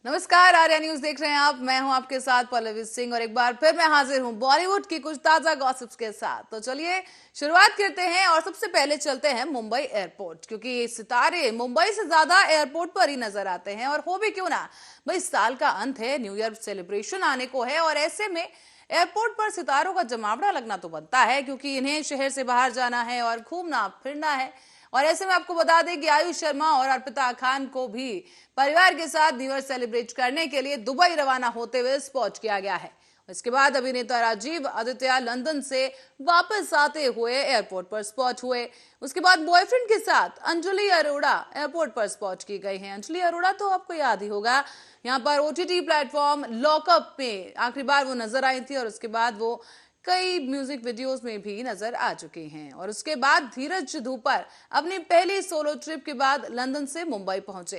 नमस्कार, आर्या न्यूज देख रहे हैं आप। मैं हूं आपके साथ पल्लवी सिंह और एक बार फिर मैं हाजिर हूं बॉलीवुड की कुछ ताजा गॉसिप्स के साथ। तो चलिए शुरुआत करते हैं और सबसे पहले चलते हैं मुंबई एयरपोर्ट, क्योंकि सितारे मुंबई से ज्यादा एयरपोर्ट पर ही नजर आते हैं। और हो भी क्यों ना, भाई साल का अंत है, न्यू ईयर सेलिब्रेशन आने को है और ऐसे में एयरपोर्ट पर सितारों का जमावड़ा लगना तो बनता है, क्योंकि इन्हें शहर से बाहर जाना है और घूमना फिरना है। और ऐसे में आपको बता दें कि आयुष शर्मा और अर्पिता खान को भी परिवार के साथ न्यू ईयर सेलिब्रेट करने के लिए दुबई रवाना होते हुए स्पॉट किया गया है। इसके बाद अभिनेता राजीव आदित्य लंदन से वापस आते हुए एयरपोर्ट पर स्पॉट हुए। उसके बाद बॉयफ्रेंड के साथ अंजलि अरोड़ा एयरपोर्ट पर स्पॉट की गई हैं। अंजलि अरोड़ा तो आपको याद ही होगा, यहाँ पर ओटीटी प्लेटफॉर्म लॉकअप में आखिरी बार वो नजर आई थी और उसके बाद वो कई म्यूजिक वीडियोस में भी नजर आ चुके हैं। और उसके बाद धीरज धूपर अपनी पहली सोलो ट्रिप के बाद लंदन से मुंबई पहुंचे।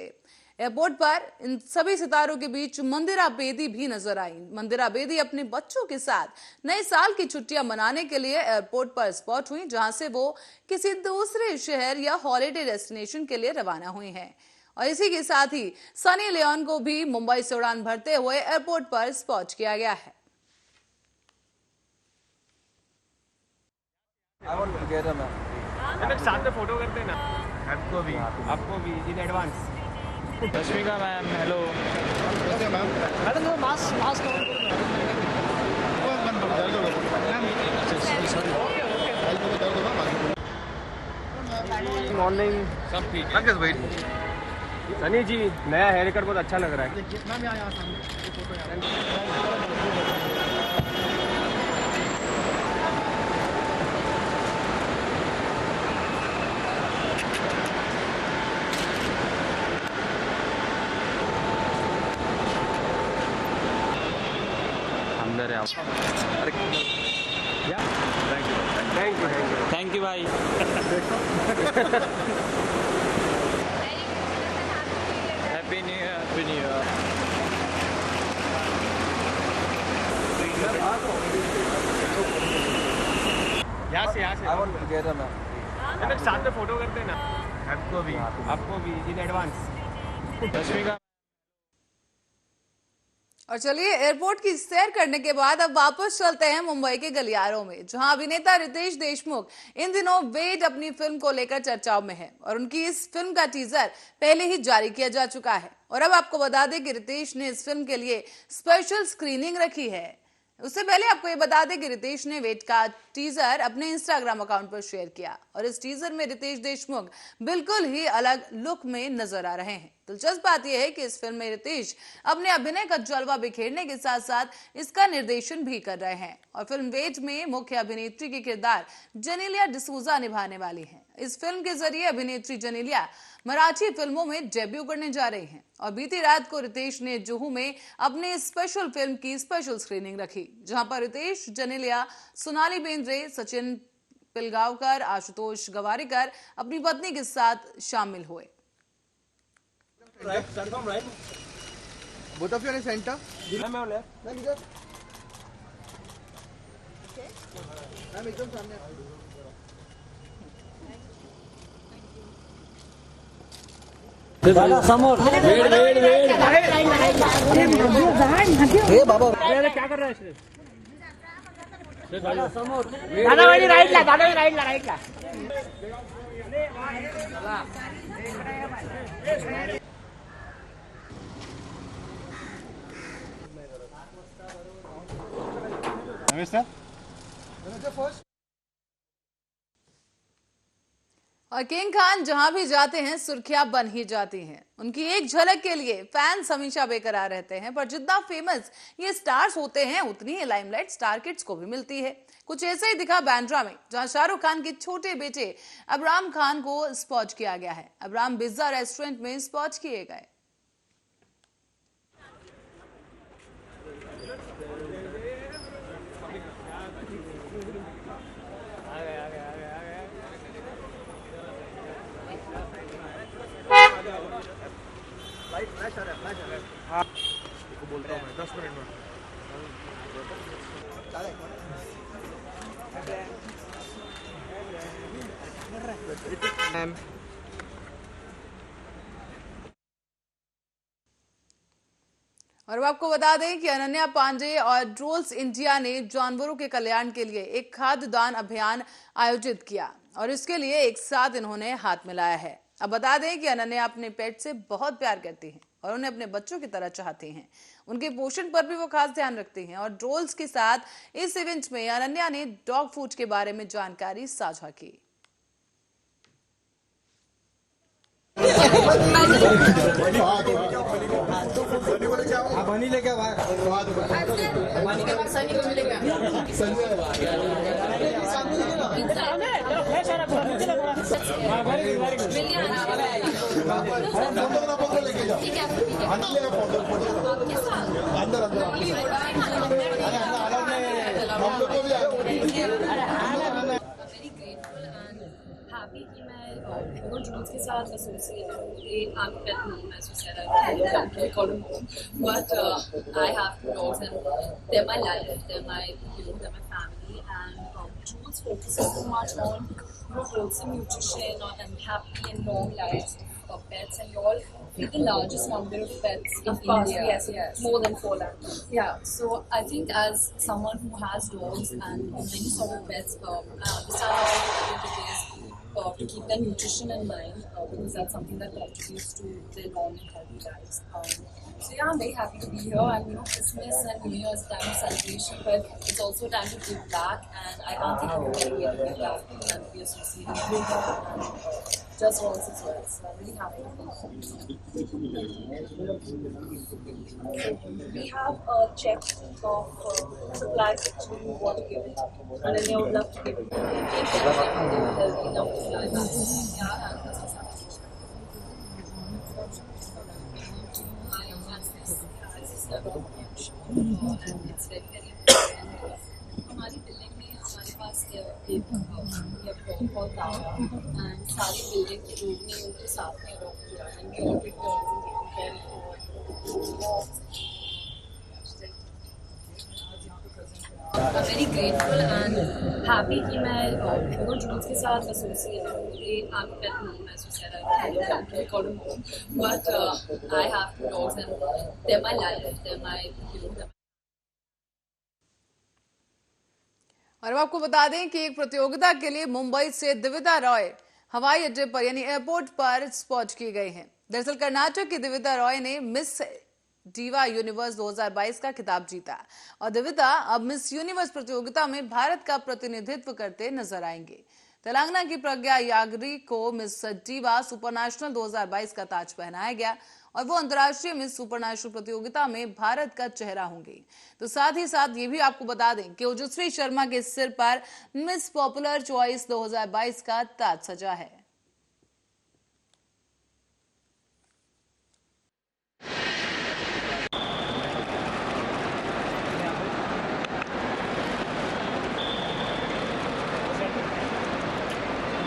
एयरपोर्ट पर इन सभी सितारों के बीच मंदिरा बेदी भी नजर आई। मंदिरा बेदी अपने बच्चों के साथ नए साल की छुट्टियां मनाने के लिए एयरपोर्ट पर स्पॉट हुई, जहां से वो किसी दूसरे शहर या हॉलिडे डेस्टिनेशन के लिए रवाना हुई हैं। और इसी के साथ ही सनी लियोन को भी मुंबई से उड़ान भरते हुए एयरपोर्ट पर स्पॉट किया गया है। साथ में फोटो करते हैं ना, आपको भी in advance. Rashmika ma'am, hello madam वो मास्क मॉर्निंग सब ठीक है भाई। सनी जी, नया हेयर कट बहुत अच्छा लग रहा है। अंदर है आप। अरे थैंक यू भाई। Happy new year, happy new year. यहाँ से मैडम साथ में फोटो करते हैं ना, आपको भी इन एडवांस। रश्मिका और चलिए एयरपोर्ट की सैर करने के बाद अब वापस चलते हैं मुंबई के गलियारों में, जहां अभिनेता रितेश देशमुख इन दिनों वेट अपनी फिल्म को लेकर चर्चाओं में है और उनकी इस फिल्म का टीजर पहले ही जारी किया जा चुका है। और अब आपको बता दें कि रितेश ने इस फिल्म के लिए स्पेशल स्क्रीनिंग रखी है। उससे पहले आपको ये बता दें कि रितेश ने वेट का टीजर अपने इंस्टाग्राम अकाउंट पर शेयर किया और इस टीजर में रितेश देशमुख बिल्कुल ही अलग लुक में नजर आ रहे हैं। दिलचस्प बात यह है कि इस फिल्म में रितेश अपने अभिनय का जलवा बिखेरने के साथ साथ इसका निर्देशन भी कर रहे हैं। और फिल्म वेट में मुख्य अभिनेत्री के किरदार जेनेलिया डिसूजा निभाने वाली हैं। इस फिल्म के जरिए अभिनेत्री जेनेलिया मराठी फिल्मों में डेब्यू करने जा रही हैं। और बीती रात को रितेश ने जुहू में अपने स्पेशल फिल्म की स्पेशल स्क्रीनिंग रखी, जहां पर रितेश, जेनेलिया, सोनाली बेंद्रे, सचिन पिलगांवकर, आशुतोष गवारीकर अपनी पत्नी के साथ शामिल हुए। Right, platform right. Both of you are in center. मैं left। Ma'am इधर। मैम एकदम सामने। दादा समोर। वेट। हे बाबा। अरे क्या कर रहा है इसने? दादा समोर। दादा वाली राइटला। नमस्कार। और किंग खान जहां भी जाते हैं सुर्खियां बन ही जाती हैं। उनकी एक झलक के लिए फैंस हमेशा बेकरार रहते हैं, पर जितना फेमस ये स्टार्स होते हैं उतनी ही लाइमलाइट स्टार किड्स को भी मिलती है। कुछ ऐसा ही दिखा बांद्रा में, जहां शाहरुख खान के छोटे बेटे अबराम खान को स्पॉट किया गया है। अबराम पिज्जा रेस्टोरेंट में स्पॉट किए गए। फ्लैश आ रहा है। हाँ, बोलता हूँ मैं 10 मिनट में। और अब आपको बता दें कि अनन्या पांडे और ड्रोल्स इंडिया ने जानवरों के कल्याण के लिए एक खाद्य दान अभियान आयोजित किया और इसके लिए एक साथ इन्होंने हाथ मिलाया है। अब बता दें कि अनन्या अपने पेट से बहुत प्यार करती हैं और उन्हें अपने बच्चों की तरह चाहती हैं। उनके पोषण पर भी वो खास ध्यान रखती हैं और ड्रोल्स के साथ इस इवेंट में अनन्या ने डॉग फूड के बारे में जानकारी साझा की। बनी लेके हैप्पी कि मैं ड्रोन्स के साथ एसोसिएट हूँ। I'm a pet mom, as you said. I call them home, but I have two dogs and they're my life. They're my they're my family. And Jules focuses so much on wholesome nutrition and happy and long lives of pets. And you all feed the largest number of pets in India. Yes, more than 4 lakhs. Yeah. So I think as someone who has dogs and many sort of pets, I understand how important it is. To keep their nutrition in mind, because that's something that contributes to their long and healthy lives. So yeah, I'm very happy to be here, and Christmas and New Year is a time of celebration, but it's also a time to give back, and I can't think of a better way to give back than to be associated with them and just dogs as well. So I'm really happy to be here. We have a check of supplies that we want to give it, and then they would love to give it. There's enough supplies. It's very, very important. हमारी building में हमारे पास बहुत ज़्यादा and सारी building के लोग ने उनके साथ में वर्क किया and I'm very grateful and happy कि मैं ड्रोन्स के साथ एसोसिएट हूँ। I'm a pet mom, as you said. I call them home, but I have two dogs and they're my life. They're my और अब आपको बता दें कि एक प्रतियोगिता के लिए मुंबई से दिविता रॉय हवाई अड्डे पर यानी एयरपोर्ट पर स्पॉट की गई हैं। दरअसल कर्नाटक की दिविता रॉय ने मिस डीवा यूनिवर्स 2022 का खिताब जीता और दिविता अब मिस यूनिवर्स प्रतियोगिता में भारत का प्रतिनिधित्व करते नजर आएंगे। तेलंगाना की प्रज्ञा यागरी को मिस डीवा सुपरनेशनल 2022 का ताज पहनाया गया और वो अंतर्राष्ट्रीय मिस सुपरनेशनल प्रतियोगिता में भारत का चेहरा होंगी। तो साथ ही साथ ये भी आपको बता दें कि ओजस्वी शर्मा के सिर पर मिस पॉपुलर चॉइस 2022 का ताज सजा है।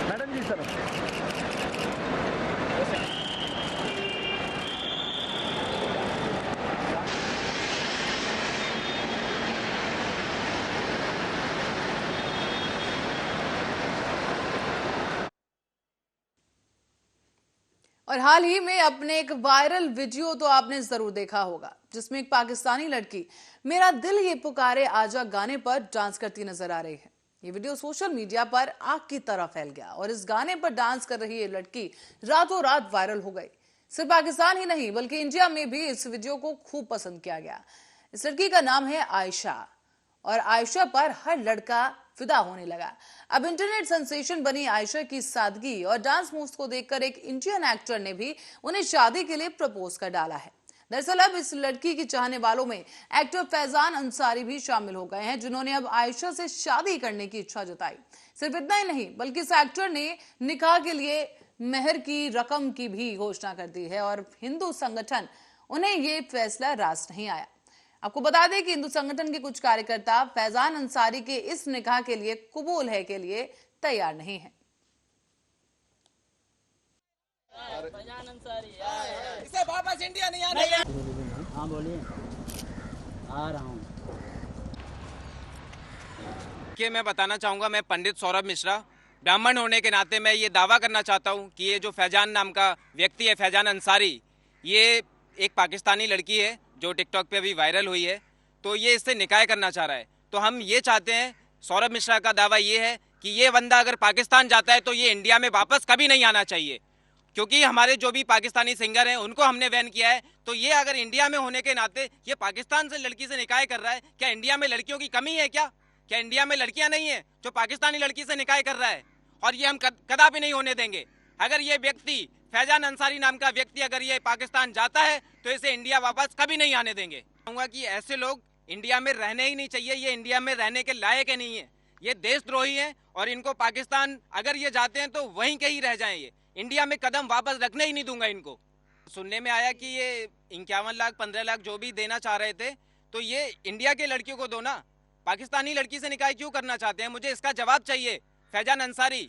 मैडम जी सर और हाल ही में अपने एक वायरल वीडियो तो आपने जरूर देखा होगा जिसमें एक पाकिस्तानी लड़की मेरा दिल ये पुकारे आजा गाने पर डांस करती नजर आ रही है। ये वीडियो सोशल मीडिया पर आग की तरह फैल गया और इस गाने पर डांस कर रही ये लड़की रातों रात वायरल हो गई। सिर्फ पाकिस्तान ही नहीं बल्कि इंडिया में भी इस वीडियो को खूब पसंद किया गया। इस लड़की का नाम है आयशा और आयशा पर हर लड़का फिदा होने लगा। अब इंटरनेट सेंसेशन बनी आयशा की सादगी और डांस मूव्स को देखकर एक इंडियन एक्टर ने भी उन्हें शादी के लिए प्रपोज कर डाला है। दरअसल अब इस लड़की की चाहने वालों में एक्टर फैजान अंसारी भी शामिल हो गए हैं जिन्होंने अब आयशा से शादी करने की इच्छा जताई। सिर्फ इतना ही नहीं बल्कि इस एक्टर ने निकाह के लिए मेहर की रकम की भी घोषणा कर दी है और हिंदू संगठन उन्हें ये फैसला रास नहीं आया। आपको बता दें कि हिंदू संगठन के कुछ कार्यकर्ता फैजान अंसारी के इस निकाह के लिए कबूल है के लिए तैयार नहीं है। फैजान अंसारी इसे वापस इंडिया नहीं आने। हाँ बोलिए आ रहा हूँ। कि मैं बताना चाहूँगा, मैं पंडित सौरभ मिश्रा ब्राह्मण होने के नाते मैं ये दावा करना चाहता हूँ कि ये जो फैजान नाम का व्यक्ति है, फैजान अंसारी, ये एक पाकिस्तानी लड़की है जो टिकटॉक पे अभी वायरल हुई है, तो ये इससे निकाह करना चाह रहा है। तो हम ये चाहते हैं, सौरभ मिश्रा का दावा ये है कि ये बंदा अगर पाकिस्तान जाता है तो ये इंडिया में वापस कभी नहीं आना चाहिए, क्योंकि हमारे जो भी पाकिस्तानी सिंगर हैं उनको हमने बैन किया है। तो ये अगर इंडिया में होने के नाते ये पाकिस्तान से लड़की से निकाह कर रहा है, क्या इंडिया में लड़कियों की कमी है? क्या इंडिया में लड़कियां नहीं है जो पाकिस्तानी लड़की से निकाह कर रहा है? और ये हम कदापि नहीं होने देंगे। अगर ये व्यक्ति, फैजान अंसारी नाम का व्यक्ति, अगर ये पाकिस्तान जाता है तो इसे इंडिया वापस कभी नहीं आने देंगे। कहूँगा कि ऐसे लोग इंडिया में रहने ही नहीं चाहिए, ये इंडिया में रहने के लायक ही नहीं है, ये देशद्रोही हैं और इनको पाकिस्तान अगर ये जाते हैं तो वहीं के ही रह जाएं। ये इंडिया में कदम वापस रखने ही नहीं दूंगा इनको। सुनने में आया कि ये 51 लाख 15 लाख जो भी देना चाह रहे थे, तो ये इंडिया के लड़कियों को दो ना, पाकिस्तानी लड़की से निकाह क्यों करना चाहते हैं? मुझे इसका जवाब चाहिए। फैजान अंसारी,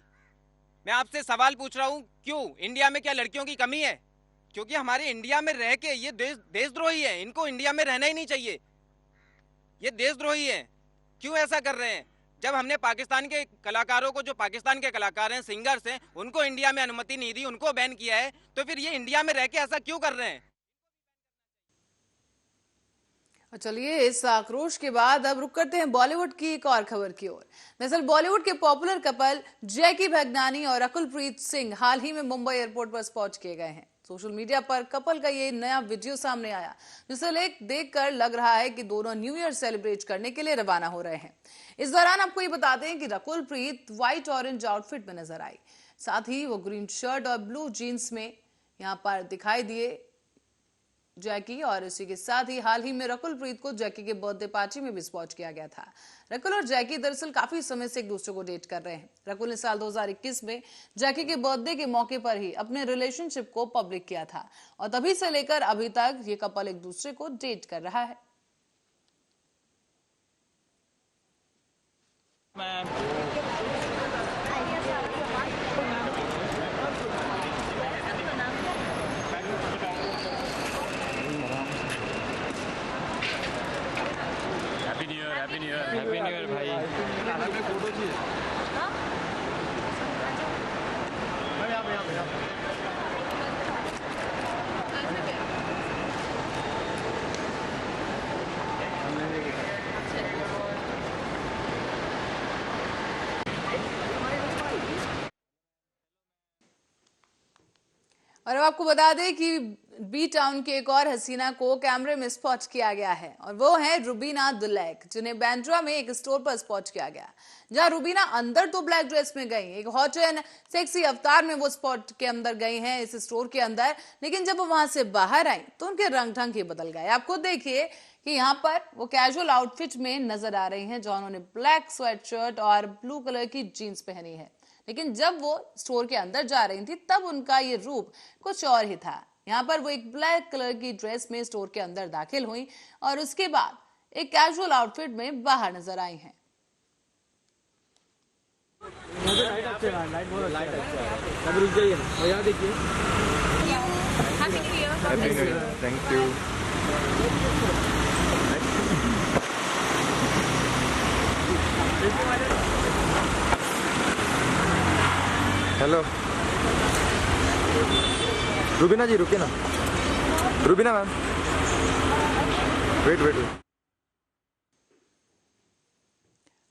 मैं आपसे सवाल पूछ रहा हूँ, क्यों इंडिया में क्या लड़कियों की कमी है? क्योंकि हमारे इंडिया में रह के ये देशद्रोही है, इनको इंडिया में रहना ही नहीं चाहिए, ये देशद्रोही है। क्यों ऐसा कर रहे हैं? जब हमने पाकिस्तान के कलाकारों को, जो पाकिस्तान के कलाकार हैं, सिंगर्स हैं, उनको इंडिया में अनुमति नहीं दी, उनको बैन किया है, तो फिर ये इंडिया में रह के ऐसा क्यों कर रहे हैं? चलिए, इस आक्रोश के बाद अब रुक करते हैं बॉलीवुड की एक और खबर की ओर। दरअसल बॉलीवुड के पॉपुलर कपल जैकी भगनानी और रकुलप्रीत सिंह हाल ही में मुंबई एयरपोर्ट पर स्पॉट किए गए हैं। सोशल मीडिया पर कपल का ये नया वीडियो सामने आया, जिसे देखकर लग रहा है कि दोनों न्यू ईयर सेलिब्रेट करने के लिए रवाना हो रहे हैं। इस दौरान आपको ये बताते हैं कि रकुलप्रीत व्हाइट ऑरेंज आउटफिट में नजर आई, साथ ही वो ग्रीन शर्ट और ब्लू जीन्स में यहाँ पर दिखाई दिए जैकी। और इसी के साथ ही हाल ही में रकुलप्रीत को जैकी के बर्थडे पार्टी में भी स्पॉट किया गया था। रकुल और जैकी दरअसल काफी समय से एक दूसरे को डेट कर रहे हैं। रकुल ने साल 2021 में जैकी के बर्थडे के मौके पर ही अपने रिलेशनशिप को पब्लिक किया था और तभी से लेकर अभी तक ये कपल एक दूसरे को डेट कर रहा है। हैप्पी न्यू ईयर भाई। फोटो चाहिए। और अब आपको बता दें कि बी टाउन की एक और हसीना को कैमरे में स्पॉट किया गया है और वो है रुबीना दुलैक, जिन्हें बैंड्रा में एक स्टोर पर स्पॉट किया गया, जहां रुबीना अंदर तो ब्लैक ड्रेस में गई, एक हॉट एंड सेक्सी अवतार में वो स्पॉट के अंदर गई हैं इस स्टोर के अंदर, लेकिन जब वो वहां से बाहर आई तो उनके रंग ढंग ही बदल गए। आपको देखिए कि यहाँ पर वो कैजुअल आउटफिट में नजर आ रही हैं, जहां उन्होंने ब्लैक स्वेट शर्ट और ब्लू कलर की जीन्स पहनी है, लेकिन जब वो स्टोर के अंदर जा रही थी तब उनका ये रूप कुछ और ही था। यहाँ पर वो एक ब्लैक कलर की ड्रेस में स्टोर के अंदर दाखिल हुई और उसके बाद एक कैजुअल आउटफिट में बाहर नजर आई हैं। लाइट अच्छा है, लाइट बहुत लाइट अच्छा है। अब रुक जाइए ना, और यहाँ देखिए। Happy new year. Thank you. Hello Rubina ji, रुकिए ना। Rubina ma'am, wait.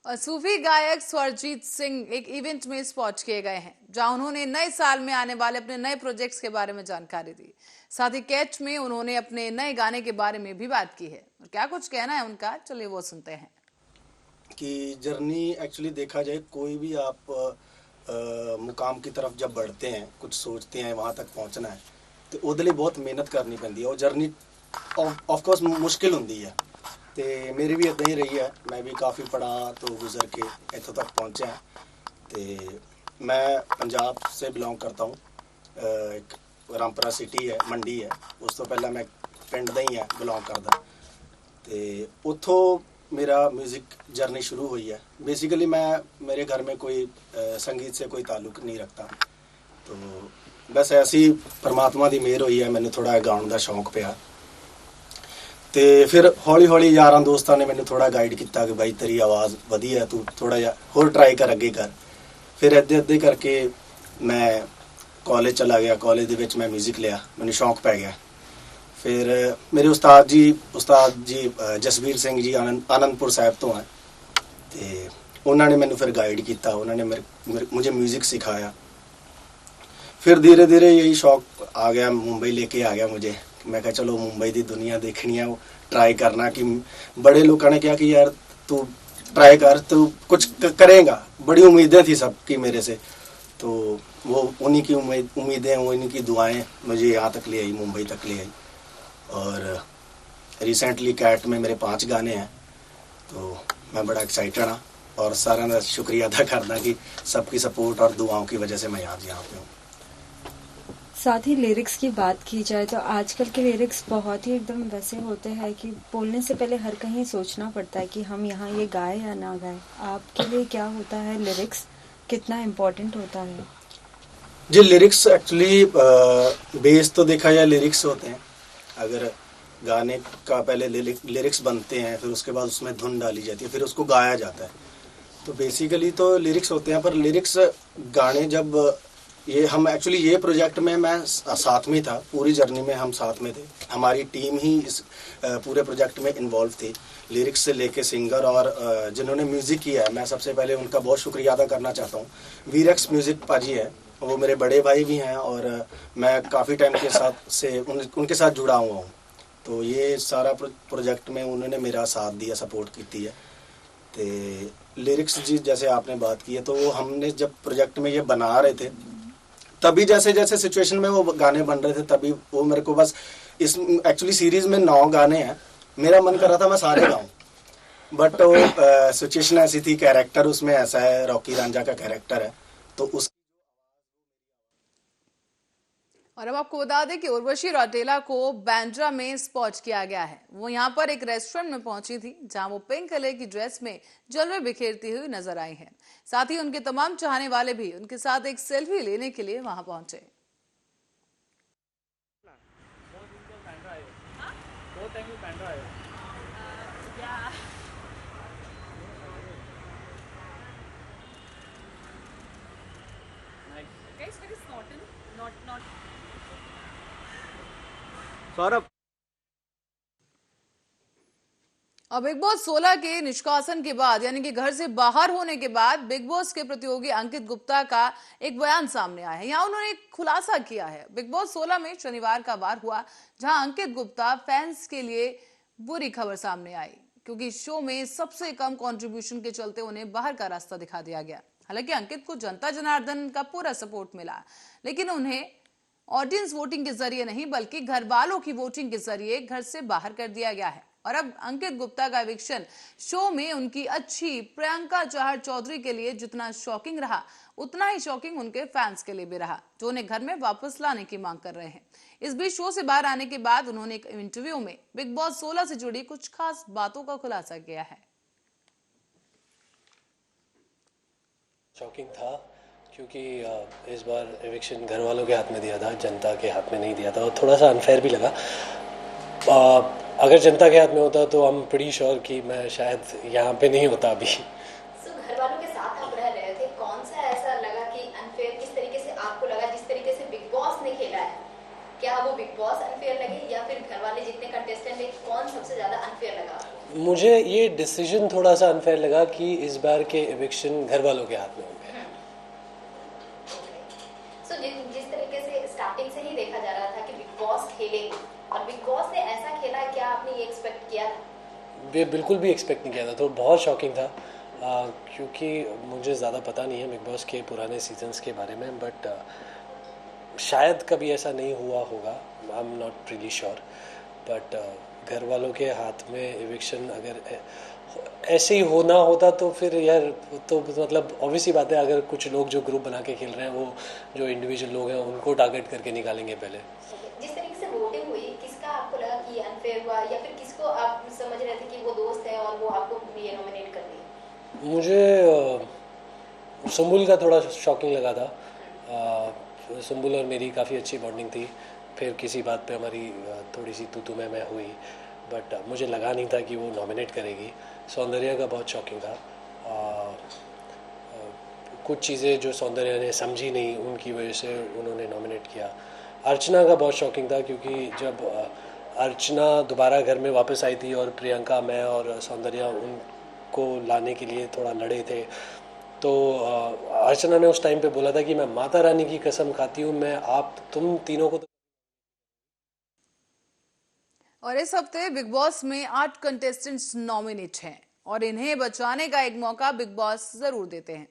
और सूफी गायक स्वरजीत सिंह एक इवेंट में स्पॉट किए गए हैं, जहां उन्होंने नए साल में आने वाले अपने नए प्रोजेक्ट्स के बारे में जानकारी दी। साथ ही कैच में उन्होंने अपने नए गाने के बारे में भी बात की है और क्या कुछ कहना है उनका, चलिए वो सुनते हैं। कि जर्नी एक्चुअली देखा जाए, कोई भी आप मुकाम की तरफ जब बढ़ते हैं, कुछ सोचते हैं वहाँ तक पहुँचना है, तो ਉਹਦੇ ਲਈ बहुत मेहनत करनी पैंदी है। और जर्नी ऑफ कोर्स मुश्किल होंदी है, तो मेरी भी इदां ही रही है। मैं भी काफ़ी पढ़ा तो गुजर के इतों तक पहुँचा। तो मैं पंजाब से बिलोंग करता हूँ, एक रामपुरा सिटी है, मंडी है, उस तो पहला मैं पिंड दा ही है बिलोंग करदा। तो उत्थों मेरा म्यूज़िक जर्नी शुरू हुई है। बेसिकली मेरे घर में कोई संगीत से कोई ताल्लुक नहीं रखता, तो बस ऐसी परमात्मा की मेहर हुई है, मैंने थोड़ा गाने का शौक पिया। तो फिर हौली हौली यारां दोस्तां ने मैंने थोड़ा गाइड किया कि भाई तेरी आवाज़ वधिया, तू थोड़ा जा होर ट्राई कर, अगे कर। फिर अद्धे करके मैं कॉलेज चला गया, कॉलेज दे विच मैं म्यूज़िक लिया, मैंने शौक पै गया। फिर मेरे उस्ताद जी जसबीर सिंह जी आनंदपुर साहब तो हैं, तो उन्होंने मैंने फिर गाइड किया, उन्होंने मुझे म्यूज़िक सिखाया। फिर धीरे धीरे यही शौक आ गया, मुंबई लेके आ गया मुझे। मैं कहा चलो मुंबई की दुनिया देखनी है, वो ट्राई करना कि बड़े लोगों ने क्या कि यार तू ट्राई कर, तू कुछ करेगा। बड़ी उम्मीदें थी सबकी मेरे से, तो वो उन्हीं की उम्मीदें, उन्हीं की दुआएं मुझे यहाँ तक ले आई, मुंबई तक ले आई। और रिसेंटली कैट में मेरे 5 गाने हैं, तो मैं बड़ा एक्साइटेड हाँ और सारा का शुक्रिया अदा करना कि सबकी सपोर्ट और दुआओं की वजह से मैं यहाँ पे हूँ। साथ ही लिरिक्स की बात की जाए तो आजकल के लिरिक्स बहुत ही एकदम वैसे होते हैं कि बोलने से पहले हर कहीं सोचना पड़ता है कि हम यहाँ ये गाए या ना गाए। आपके लिए क्या होता है लिरिक्स, कितना इम्पोर्टेंट होता है? जी लिरिक्स एक्चुअली बेस तो देखा जाए लिरिक्स होते हैं। अगर गाने का पहले लिरिक्स बनते हैं, फिर उसके बाद उसमें धुन डाली जाती है, फिर उसको गाया जाता है, तो बेसिकली तो लिरिक्स होते हैं। पर लिरिक्स गाने जब ये हम एक्चुअली ये प्रोजेक्ट में मैं साथ में था, पूरी जर्नी में हम साथ में थे, हमारी टीम ही इस पूरे प्रोजेक्ट में इन्वॉल्व थी, लिरिक्स से लेके सिंगर और जिन्होंने म्यूज़िक किया है। मैं सबसे पहले उनका बहुत शुक्रिया अदा करना चाहता हूँ। वीरेक्स म्यूज़िक पाजी है, वो मेरे बड़े भाई भी हैं और मैं काफ़ी टाइम के साथ से उनके साथ जुड़ा हुआ हूँ। तो ये सारा प्रोजेक्ट में उन्होंने मेरा साथ दिया, सपोर्ट की है। तो लिरिक्स जी जैसे आपने बात की है, तो हमने जब प्रोजेक्ट में ये बना रहे थे, तभी जैसे जैसे सिचुएशन में वो गाने बन रहे थे, तभी वो मेरे को बस इस एक्चुअली सीरीज में 9 गाने हैं, मेरा मन कर रहा था मैं सारे गाऊं, बट वो सिचुएशन ऐसी थी, कैरेक्टर उसमें ऐसा है, रॉकी रांझा का कैरेक्टर है, तो उस। और अब आपको बता दें कि उर्वशी रौतेला को बांद्रा में स्पॉट किया गया है। वो यहाँ पर एक रेस्टोरेंट में पहुंची थी, जहां वो पिंक कलर की ड्रेस में जलवे बिखेरती हुई नजर आई हैं। साथ ही उनके तमाम चाहने वाले भी उनके साथ एक सेल्फी लेने के लिए वहां पहुंचे। सौरभ और बिग बॉस 16 के निष्कासन के बाद यानी कि घर से बाहर होने के बाद बिग बॉस के प्रतियोगी अंकित गुप्ता का एक बयान सामने आया है। यहाँ उन्होंने एक खुलासा किया है। बिग बॉस 16 में शनिवार का वार हुआ, जहां अंकित गुप्ता फैंस के लिए बुरी खबर सामने आई, क्योंकि शो में सबसे कम कंट्रीब्यूशन के चलते उन्हें बाहर का रास्ता दिखा दिया गया। हालांकि अंकित को जनता जनार्दन का पूरा सपोर्ट मिला, लेकिन उन्हें ऑडियंस वोटिंग के जरिए नहीं बल्कि घर वालों की वोटिंग के जरिए घर से बाहर कर दिया गया है। और अब अंकित गुप्ता का एविक्शन शो में उनकी अच्छी प्रियंका चहर चौधरी के लिए जितना शॉकिंग रहा, उतना ही शॉकिंग उनके फैंस के लिए भी रहा, जो उन्हें घर में वापस लाने की मांग कर रहे हैं। इस बीच शो से बाहर आने के बाद उन्होंने एक इंटरव्यू में बिग बॉस 16 से जुड़ी कुछ खास बातों का खुलासा किया है। शॉकिंग था क्योंकि इस बार एविक्शन घर वालों के हाथ में दिया था, जनता के हाथ में नहीं दिया था, और थोड़ा सा अनफेयर भी लगा। अगर जनता के हाथ में होता तो हम प्रीटी श्योर कि मैं शायद यहाँ पे नहीं होता अभी। घर वालों के साथ आप रह रहे थे, कौन सा ऐसा लगा कि अनफेयर किस तरीके से आपको लगा, जिस तरीके से बिग बॉस ने खेला है? क्या वो बिग बॉस अनफेयर लगे या फिर घर वाले जितने कंटेस्टेंट है, कौन सबसे ज्यादा अनफेयर लगा आपको? मुझे ये डिसीजन थोड़ा सा अनफेयर लगा कि इस बार के एविक्शन घर वालों के हाथ में होंगे। जिस तरीके से स्टार्टिंग से ही देखा जा रहा था कि बिग बॉस खेलेंगे और बिग बॉस ने ऐसा खेला, क्या आपने ये एक्सपेक्ट किया था? बिल्कुल भी एक्सपेक्ट नहीं किया था, तो बहुत शॉकिंग था। क्योंकि मुझे ज़्यादा पता नहीं है बिग बॉस के पुराने सीजन्स के बारे में, बट शायद कभी ऐसा नहीं हुआ होगा, I am not really sure. But घर वालों के हाथ में एविक्शन अगर ऐसे ही होना होता तो फिर यार तो मतलब ऑब्वियसली बात है, अगर कुछ लोग जो ग्रुप बना के खेल रहे हैं वो जो इंडिविजुअल लोग हैं उनको टारगेट करके निकालेंगे पहले। जिस तरीके से वोटिंग हुई, किसका आपको लगा कि अनफेयर हुआ या फिर किसको आप समझ रहे थे कि वो दोस्त है और वो आपको ये नॉमिनेट कर दिया? मुझे सुम्बुल का थोड़ा शॉकिंग लगा था। सुम्बुल और मेरी काफ़ी अच्छी बॉन्डिंग थी, फिर किसी बात पे हमारी थोड़ी सी तू मैं हुई, बट मुझे लगा नहीं था कि वो नॉमिनेट करेगी। सौंदर्या का बहुत शॉकिंग था। कुछ चीज़ें जो सौंदर्या ने समझी नहीं, उनकी वजह से उन्होंने नॉमिनेट किया। अर्चना का बहुत शॉकिंग था, क्योंकि जब अर्चना दोबारा घर में वापस आई थी और प्रियंका, मैं और सौंदर्या उनको लाने के लिए थोड़ा लड़े थे। तो अर्चना ने उस टाइम पे बोला था कि मैं माता रानी की कसम खाती हूँ, मैं तुम तीनों को। और इस हफ्ते बिग बॉस में 8 कंटेस्टेंट्स नॉमिनेट हैं और इन्हें बचाने का एक मौका बिग बॉस जरूर देते हैं।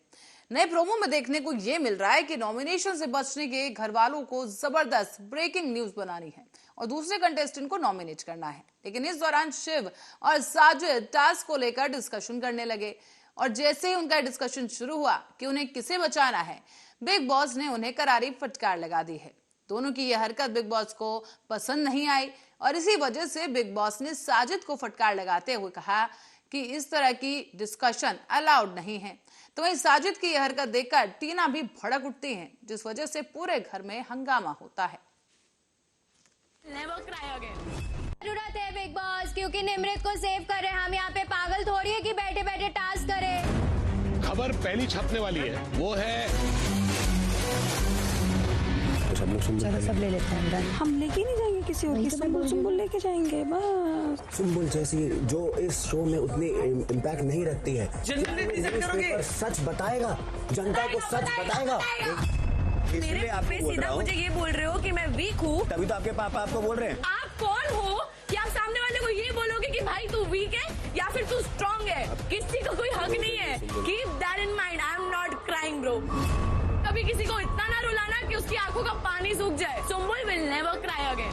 नए प्रोमो में देखने को ये मिल रहा है कि नॉमिनेशन से बचने के घर वालों को जबरदस्त ब्रेकिंग न्यूज बनानी है और दूसरे कंटेस्टेंट को नॉमिनेट करना है। लेकिन इस दौरान शिव और साजिद टास्क को लेकर डिस्कशन करने लगे और जैसे ही उनका डिस्कशन शुरू हुआ कि उन्हें किसे बचाना है, बिग बॉस ने उन्हें करारी फटकार लगा दी है। दोनों की यह हरकत बिग बॉस को पसंद नहीं आई और इसी वजह से बिग बॉस ने साजिद को फटकार लगाते हुए कहा कि इस तरह की डिस्कशन अलाउड नहीं है। तो वहीं साजिद की यह हरकत देखकर टीना भी भड़क उठती हैं, जिस वजह से पूरे घर में हंगामा होता है। जरूरत है बिग बॉस, क्योंकि निमृत को सेव कर रहे हैं हम। यहाँ पे पागल थोड़ी है कि बैठे बैठे टास्क करें। खबर पहली छपने वाली है, वो है चलो सब ले लेते हैं। हम लेके नहीं जाएंगे किसी और की, सुम्बुल लेके जाएंगे बस। सुम्बुल जैसी जो इस शो में उतनी इम्पैक्ट नहीं रखती है, सच बताएगा, जनता को सच बताएगा। मेरे पे सीधा मुझे ये बोल रहे हो कि मैं वीक हूँ, तभी तो आपके पापा आपको बोल रहे हैं। आप कौन हो कि आप सामने वाले को ये बोलोगे कि भाई तू वीक है या फिर तू स्ट्रांग है? किसी को कोई हक नहीं है। Keep that in mind, I am not crying bro. कभी किसी को इतना ना रुलाना कि उसकी आंखों का पानी सूख जाए। Sumbul will never cry again.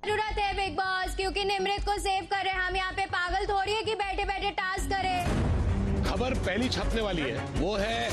जरूरत है बिग बॉस, क्योंकि निमृत को सेव कर रहे हैं हम। यहाँ पे पागल थोड़ी है कि बैठे बैठे टास्क करें। खबर पहली छपने वाली है, वो है